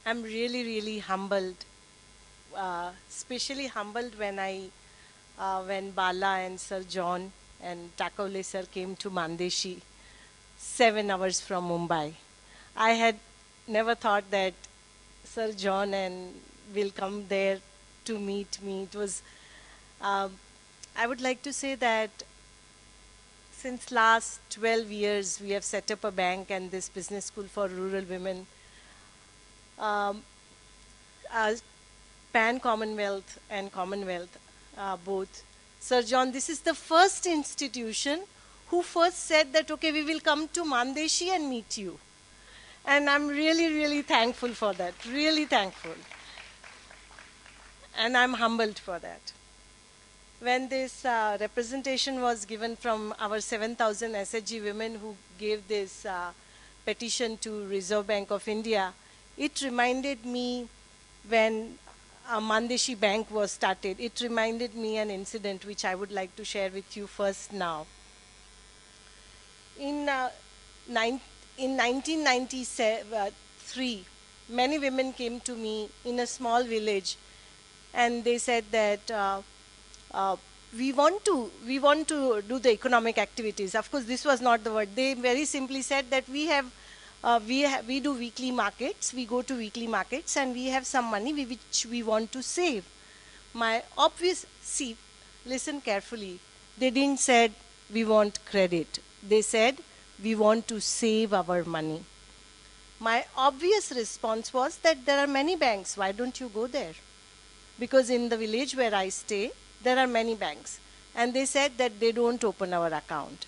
I'm really, really humbled, especially humbled when Bala and Sir John and Takole sir came to Mandeshi, 7 hours from Mumbai. I had never thought that Sir John and will come there to meet me. It was, um, I would like to say that since last 12 years, we have set up a bank and this business school for rural women. Um, uh, Pan-Commonwealth and Commonwealth, both. Sir John, this is the first institution who first said that, okay, we will come to Mandeshi and meet you. And I'm really, really thankful for that, really thankful. And I'm humbled for that. When this representation was given from our 7,000 SHG women who gave this petition to Reserve Bank of India, it reminded me when Mandeshi Bank was started. It reminded me an incident which I would like to share with you first now. In, in 1993, many women came to me in a small village and they said that we want to do the economic activities. Of course, this was not the word. They very simply said that we do weekly markets. We go to weekly markets and we have some money which we want to save. Listen carefully. They didn't said we want credit. They said we want to save our money. My obvious response was that there are many banks. Why don't you go there? Because in the village where I stay, there are many banks. And they said that they don't open our account.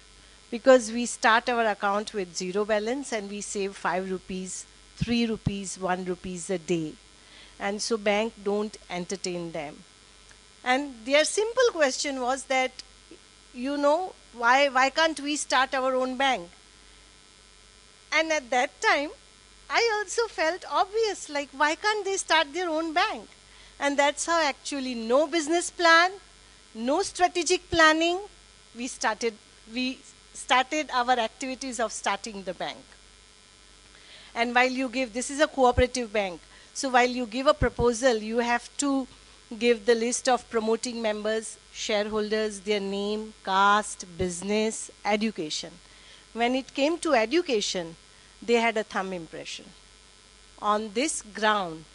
Because we start our account with 0 balance and we save 5 rupees, 3 rupees, 1 rupees a day. And so bank don't entertain them. And their simple question was that, why can't we start our own bank? And at that time, I also felt obvious, like why can't they start their own bank? And that's how actually no business plan, no strategic planning, we started our activities of starting the bank. And while you give, this is a cooperative bank, so while you give a proposal, you have to give the list of promoting members, shareholders, their name, caste, business, education. When it came to education, they had a thumb impression. On this ground,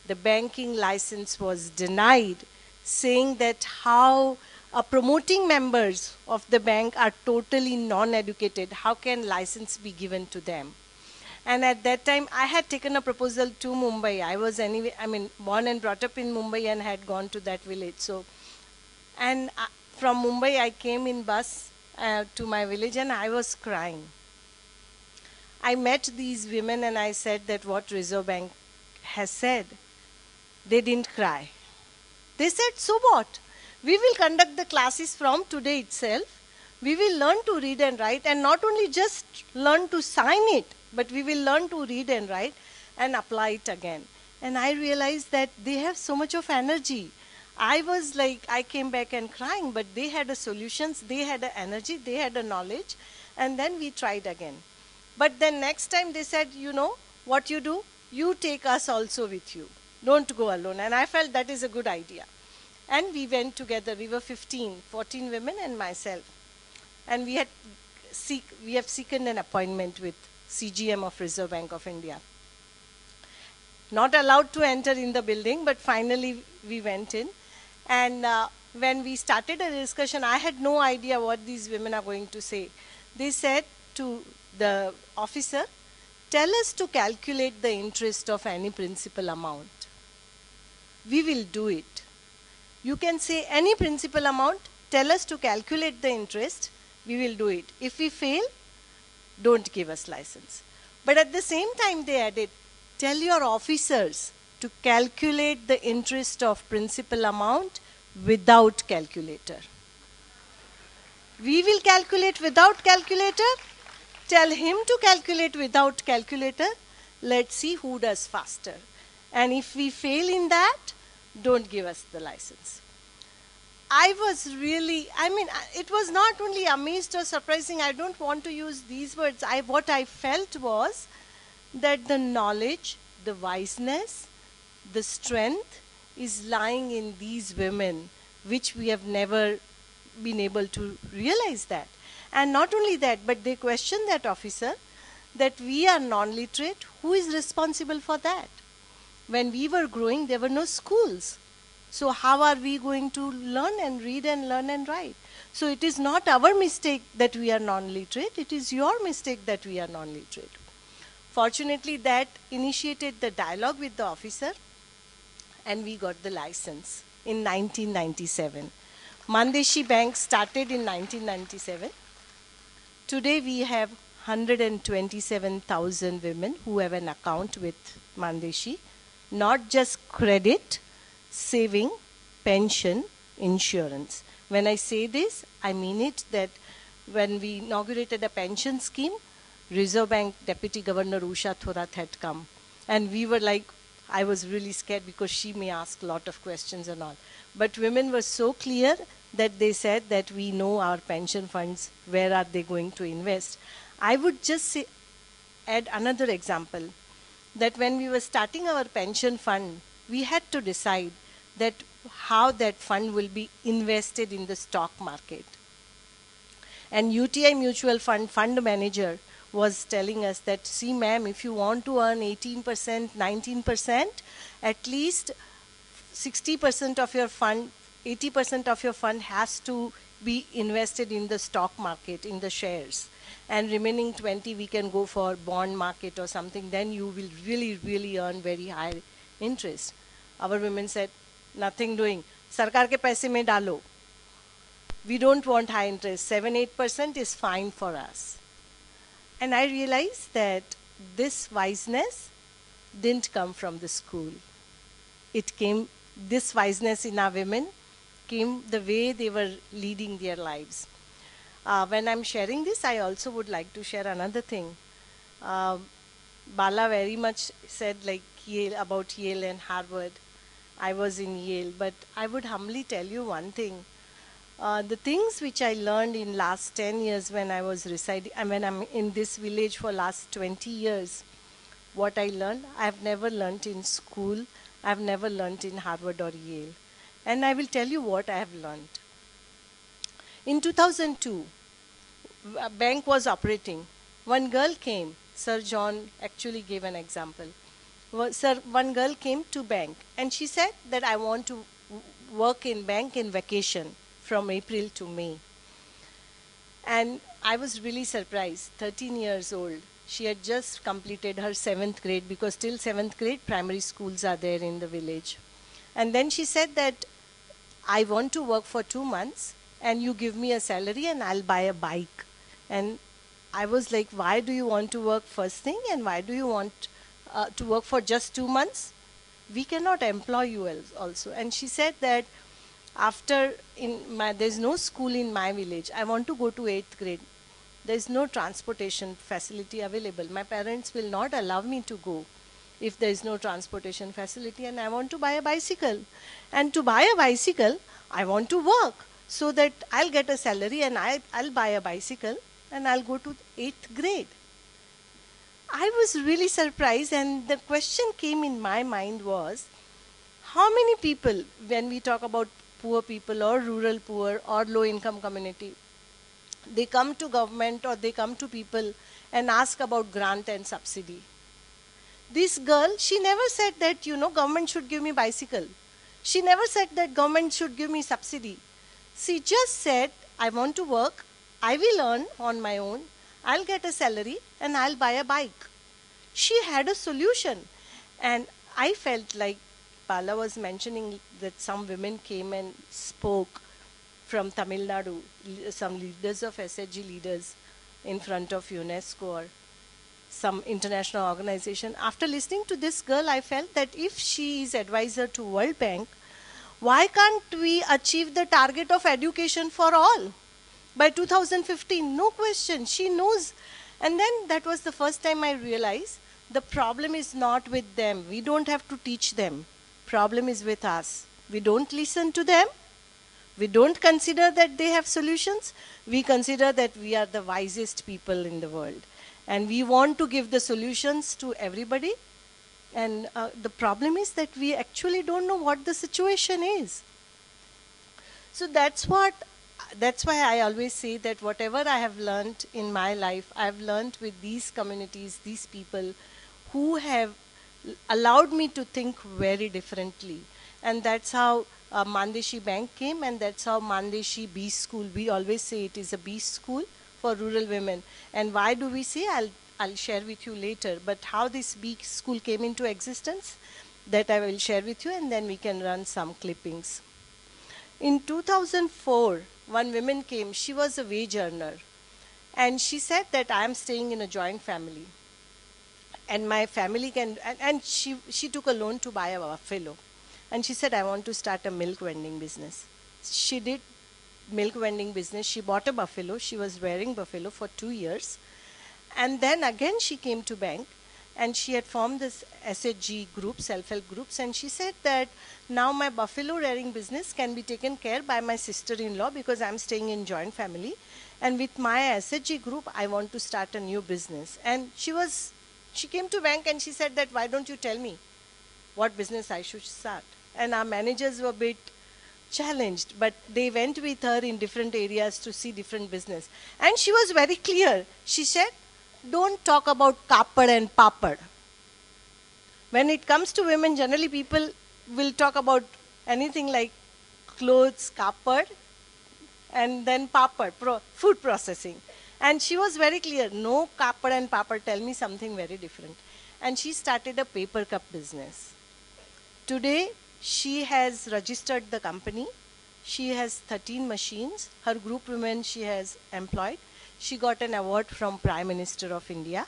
the banking license was denied, saying that how promoting members of the bank are totally non-educated. How can license be given to them? And at that time, I had taken a proposal to Mumbai. I was born and brought up in Mumbai and had gone to that village. So, and from Mumbai, I came in bus to my village and I was crying. I met these women and I said that what Reserve Bank has said. They didn't cry. They said, so what? We will conduct the classes from today itself. We will learn to read and write, and not only just learn to sign it, but we will learn to read and write and apply it again. And I realized that they have so much of energy. I was like, I came back and crying, but they had the solutions, they had the energy, they had the knowledge, and then we tried again. But then next time they said, what you do? You take us also with you. Don't go alone. And I felt that is a good idea. And we went together. We were 14 women and myself. And we have seeked an appointment with CGM of Reserve Bank of India. Not allowed to enter in the building, but finally we went in. And when we started a discussion, I had no idea what these women are going to say. They said to the officer, tell us to calculate the interest of any principal amount. We will do it. You can say any principal amount, tell us to calculate the interest, we will do it. If we fail, don't give us license. But at the same time they added, tell your officers to calculate the interest of principal amount without calculator. We will calculate without calculator. Tell him to calculate without calculator. Let's see who does faster. And if we fail in that, don't give us the license. I was really, it was not only amazed or surprising. I don't want to use these words. What I felt was that the knowledge, the wiseness, the strength is lying in these women, which we have never been able to realize that. And not only that, but they questioned that officer that we are non-literate, who is responsible for that? When we were growing, there were no schools. So how are we going to learn and read and learn and write? So it is not our mistake that we are non-literate, it is your mistake that we are non-literate. Fortunately, that initiated the dialogue with the officer, and we got the license in 1997. Mandeshi Bank started in 1997. Today we have 127,000 women who have an account with Mandeshi, not just credit, saving, pension, insurance. When I say this, I mean it that when we inaugurated a pension scheme, Reserve Bank Deputy Governor Usha Thorat had come. And we were like, I was really scared because she may ask a lot of questions and all. But women were so clear that they said that we know our pension funds, where are they going to invest. I would just add another example, that when we were starting our pension fund, we had to decide that how that fund will be invested in the stock market. And UTI Mutual Fund fund manager was telling us that, see ma'am, if you want to earn 18%, 19%, at least 60% of your fund, 80% of your fund has to be invested in the stock market, in the shares. And remaining 20 we can go for bond market or something, then you will really, really earn very high interest. Our women said, nothing doing. Sarkar ke paise mein dalo. We don't want high interest. 7-8% is fine for us. And I realized that this wiseness didn't come from the school. It came, this wiseness in our women came the way they were leading their lives. When I'm sharing this, I also would like to share another thing. Bala very much said like Yale, about Yale and Harvard. I was in Yale, but I would humbly tell you one thing. The things which I learned in last 10 years when I was residing, when I'm in this village for last 20 years, what I learned, I have never learned in school, I have never learned in Harvard or Yale. And I will tell you what I have learned. In 2002, a bank was operating. One girl came, Sir John actually gave an example. One girl came to bank and she said that I want to work in bank in vacation from April to May. And I was really surprised, 13 years old. She had just completed her 7th grade because till 7th grade primary schools are there in the village. And then she said that I want to work for 2 months and you give me a salary and I'll buy a bike. And I was like, why do you want to work first thing and why do you want to work for just 2 months? We cannot employ you also. And she said that after, there's no school in my village. I want to go to 8th grade. There's no transportation facility available. My parents will not allow me to go if there's no transportation facility, and I want to buy a bicycle. And to buy a bicycle, I want to work so that I'll get a salary and I'll buy a bicycle and I'll go to 8th grade. I was really surprised, and the question came in my mind was, how many people, when we talk about poor people or rural poor or low income community, they come to government or they come to people and ask about grant and subsidy. This girl, she never said that, government should give me bicycle. She never said that government should give me subsidy. She just said, I want to work, I will earn on my own, I'll get a salary and I'll buy a bike. She had a solution. And I felt like Bala was mentioning that some women came and spoke from Tamil Nadu, some leaders of SHG leaders in front of UNESCO or some international organization. After listening to this girl, I felt that if she is advisor to World Bank, why can't we achieve the target of education for all by 2015? No question, she knows. And then that was the first time I realized the problem is not with them. We don't have to teach them. Problem is with us. We don't listen to them. We don't consider that they have solutions. We consider that we are the wisest people in the world. And we want to give the solutions to everybody. And the problem is that we actually don't know what the situation is. So that's why I always say that whatever I have learned in my life, I have learned with these communities, these people who have allowed me to think very differently. And that's how Mandeshi Bank came, and that's how Mandeshi B School, we always say it is a B school for rural women. And why do we say, I'll share with you later, but how this B school came into existence, that I will share with you, and then we can run some clippings. In 2004, one woman came, she was a wage earner, and she said that I am staying in a joint family, and my family can, and she took a loan to buy a buffalo, and she said, I want to start a milk vending business. She did milk vending business, she bought a buffalo, she was wearing buffalo for 2 years, and then again she came to bank, and she had formed this SHG group, self-help groups, and she said that now my buffalo rearing business can be taken care by my sister-in-law because I'm staying in joint family, and with my SHG group I want to start a new business. And she came to bank and she said that, why don't you tell me what business I should start? And our managers were a bit challenged, but they went with her in different areas to see different business, and she was very clear. She said, don't talk about kapad and papad. When it comes to women, generally people will talk about anything like clothes, kapad, and then papad, food processing. And she was very clear, no kapad and papad, tell me something very different. And she started a paper cup business. Today, she has registered the company. She has 13 machines. Her group women she has employed. She got an award from Prime Minister of India.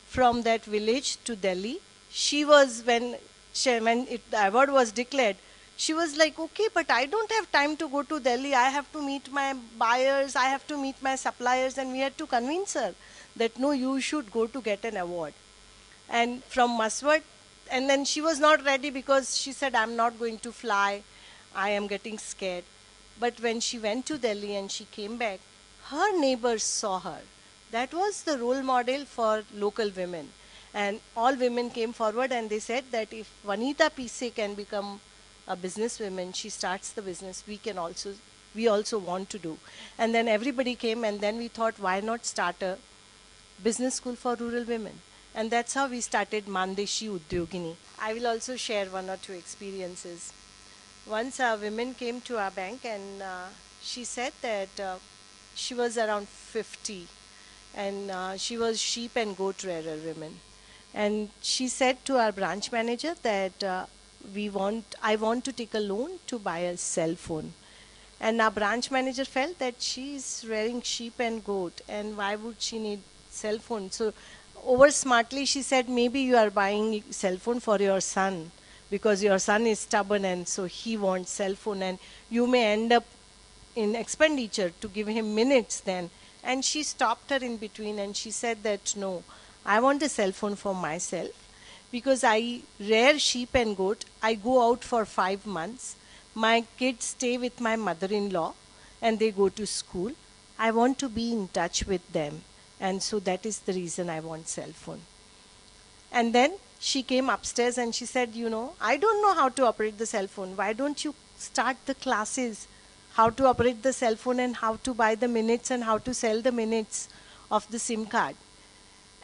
From that village to Delhi, she was, when the award was declared, she was like, okay, but I don't have time to go to Delhi. I have to meet my buyers, I have to meet my suppliers, and we had to convince her that no, you should go to get an award. And from Maswat, and then she was not ready because she said, I'm not going to fly, I am getting scared. But when she went to Delhi and she came back, her neighbors saw her. That was the role model for local women. And all women came forward and they said that if Vanita Pise can become a businesswoman, she starts the business, we also want to do. And then everybody came, and then we thought, why not start a business school for rural women? And that's how we started Mandeshi Udyogini. I will also share one or two experiences. Once a woman came to our bank, and she said that she was around 50, and she was sheep and goat rearer women. And she said to our branch manager that I want to take a loan to buy a cell phone. And our branch manager felt that she is rearing sheep and goat, and why would she need cell phone? So over smartly she said, maybe you are buying cell phone for your son because your son is stubborn and so he wants cell phone, and you may end up in expenditure to give him minutes then. And she stopped her in between and she said that no, I want a cell phone for myself because I rear sheep and goat. I go out for 5 months. My kids stay with my mother-in-law and they go to school. I want to be in touch with them. And so that is the reason I want cell phone. And then she came upstairs and she said, you know, I don't know how to operate the cell phone. Why don't you start the classes, how to operate the cell phone and how to buy the minutes and how to sell the minutes of the SIM card.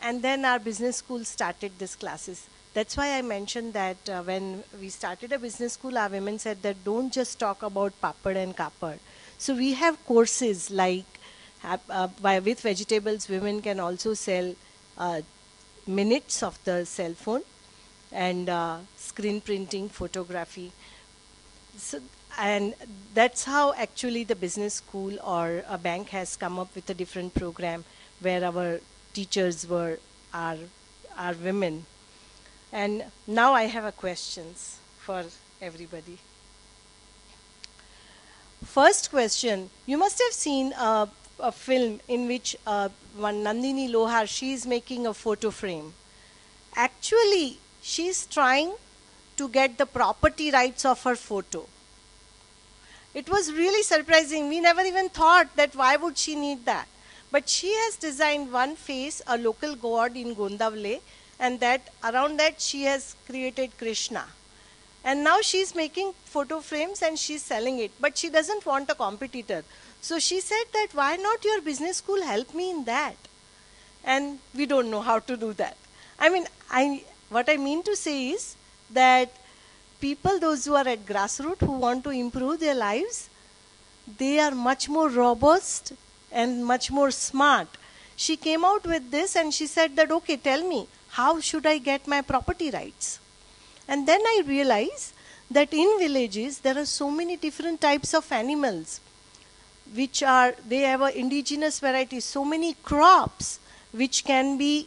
And then our business school started these classes. That's why I mentioned that when we started a business school, our women said that don't just talk about papad and kapad. So we have courses like with vegetables, women can also sell minutes of the cell phone and screen printing, photography. So, and that's how actually the business school or a bank has come up with a different program where our teachers were our women. And now I have a questions for everybody. First question, you must have seen a film in which one Nandini Lohar, she is making a photo frame. Actually, she is trying to get the property rights of her photo. It was really surprising. We never even thought that why would she need that. But she has designed one face, a local god in Gondavle, and that around that she has created Krishna. And now she's making photo frames and she's selling it, but she doesn't want a competitor. So she said that, why not your business school help me in that? And we don't know how to do that. I mean, what I mean to say is that people, those who are at grassroots, who want to improve their lives, they are much more robust and much more smart. She came out with this and she said that, okay, tell me, how should I get my property rights? And then I realized that in villages, there are so many different types of animals, they have an indigenous variety, so many crops which can be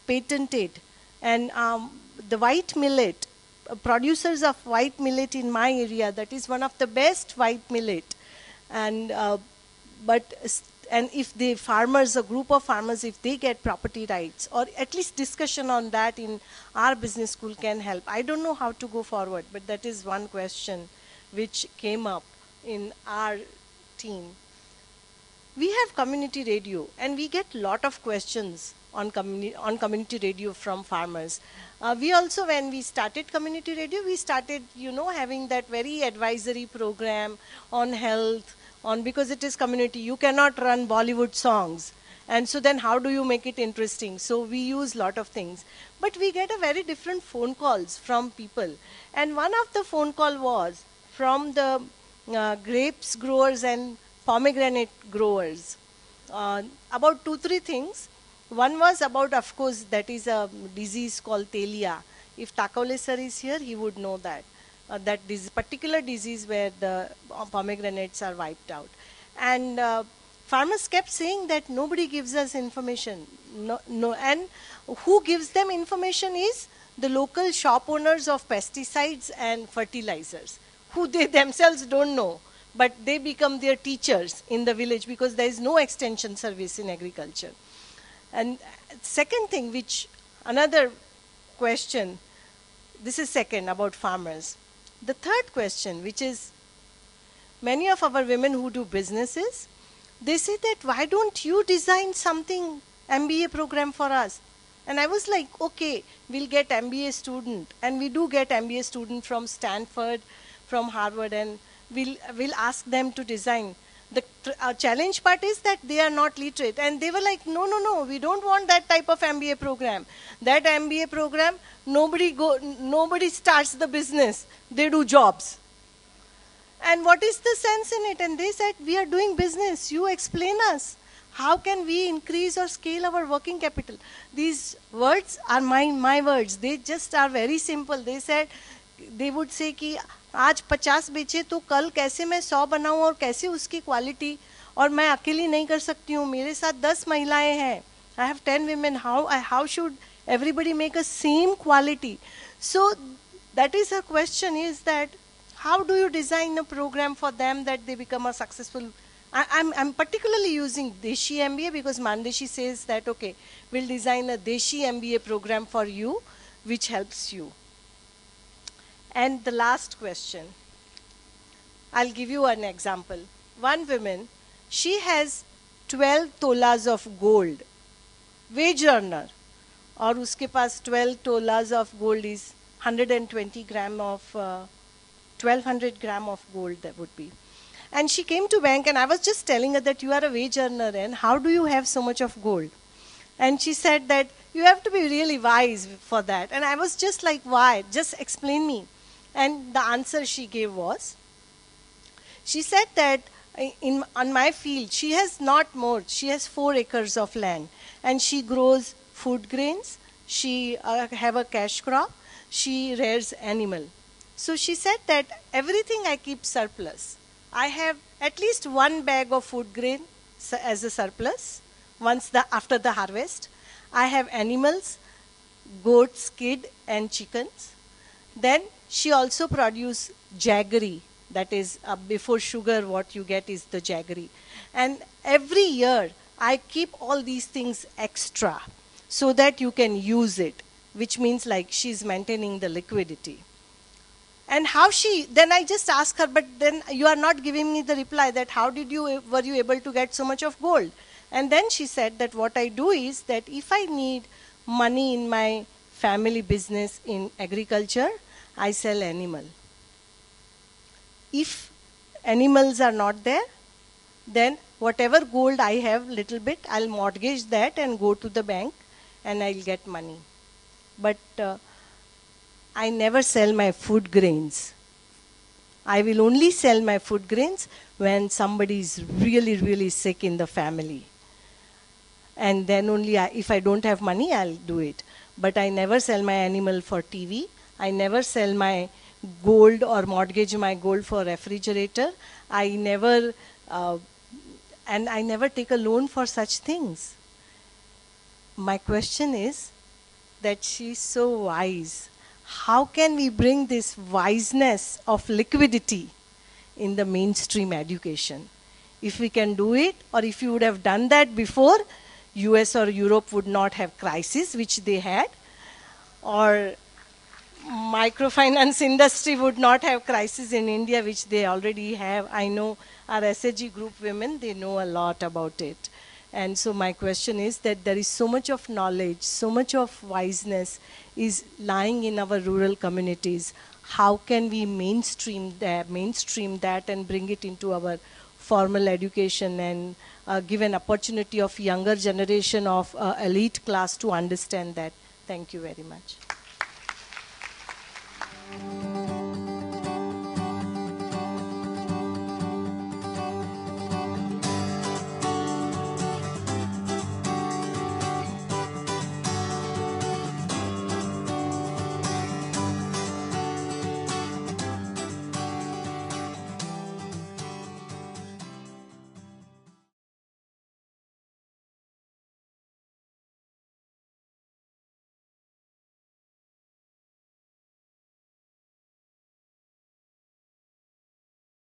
patented. And the white millet, producers of white millet in my area, that is one of the best white millet. And if the farmers, a group of farmers, if they get property rights, or at least discussion on that in our business school can help. I don't know how to go forward, but that is one question which came up in our team. We have community radio, and we get a lot of questions on community radio from farmers. We also, when we started community radio, we started, having that very advisory program on health, because it is community. You cannot run Bollywood songs. And so then how do you make it interesting? So we use a lot of things. But we get a very different phone calls from people. And one of the phone call was from the grapes growers and pomegranate growers. About 2-3 things. One was about, of course, that is a disease called Telia. If Takawle sir is here, he would know that. That this particular disease where the pomegranates are wiped out. And farmers kept saying that nobody gives us information. No, and who gives them information is the local shop owners of pesticides and fertilizers, who they themselves don't know, but they become their teachers in the village because there is no extension service in agriculture. And second thing, another question, this is second about farmers. The third question, which is many of our women who do businesses, they say that, why don't you design something, MBA program for us? And I was like, okay, we'll get MBA student. And we do get MBA student from Stanford, from Harvard, and we'll ask them to design. The challenge part is that they are not literate. And they were like, no, we don't want that type of MBA program. That MBA program, nobody starts the business. They do jobs. And what is the sense in it? And they said, we are doing business. You explain us. How can we increase or scale our working capital? These words are my words. They just are very simple. They would say कि आज 50 बेचे तो कल कैसे मैं 100 बनाऊं और कैसे उसकी क्वालिटी, और मैं अकेली नहीं कर सकती हूँ, मेरे साथ 10 महिलाएं हैं. I have 10 women. How should everybody make a same quality? So that is her question, is that how do you design a program for them that they become a successful? I'm particularly using Deshi MBA because Mandeshi says that, okay, we'll design a Deshi MBA program for you, which helps you. And the last question, I'll give you an example. One woman, she has 12 tolas of gold, wage earner, और उसके पास 12 tolas of gold is 120 gram of 1200 gram of gold, that would be. And she came to bank, and I was just telling her that you are a wage earner, and how do you have so much of gold? And she said that you have to be really wise for that. And I was just like, why? Just explain me. And the answer she gave was, she said that on my field, she has not more, she has 4 acres of land, and she grows food grains, she have a cash crop, she rears animal. So she said that everything I keep surplus. I have at least 1 bag of food grain as a surplus after the harvest. I have animals, goats, kid, and chickens. Then she also produces jaggery. That is, before sugar, what you get is the jaggery. And every year, I keep all these things extra so that you can use it, which means like she's maintaining the liquidity. And then I just asked her, but then you are not giving me the reply that how were you able to get so much of gold? And then she said that what I do is that if I need money in my family business in agriculture. I sell animal. If animals are not there, then whatever gold I have, little bit, I'll mortgage that and go to the bank and I'll get money. But I never sell my food grains. I will only sell my food grains when somebody is really, really sick in the family. And then only, if I don't have money, I'll do it. But I never sell my animal for TV. I never sell my gold or mortgage my gold for refrigerator. I never, and I never take a loan for such things. My question is that she's so wise. How can we bring this wiseness of liquidity in the mainstream education? If we can do it, or if you would have done that before, US or Europe would not have crisis, which they had, or microfinance industry would not have crisis in India, which they already have. I know our SHG group women, they know a lot about it. And so my question is that there is so much of knowledge, so much of wiseness is lying in our rural communities. How can we mainstream that and bring it into our formal education and give an opportunity of younger generation of elite class to understand that? Thank you very much.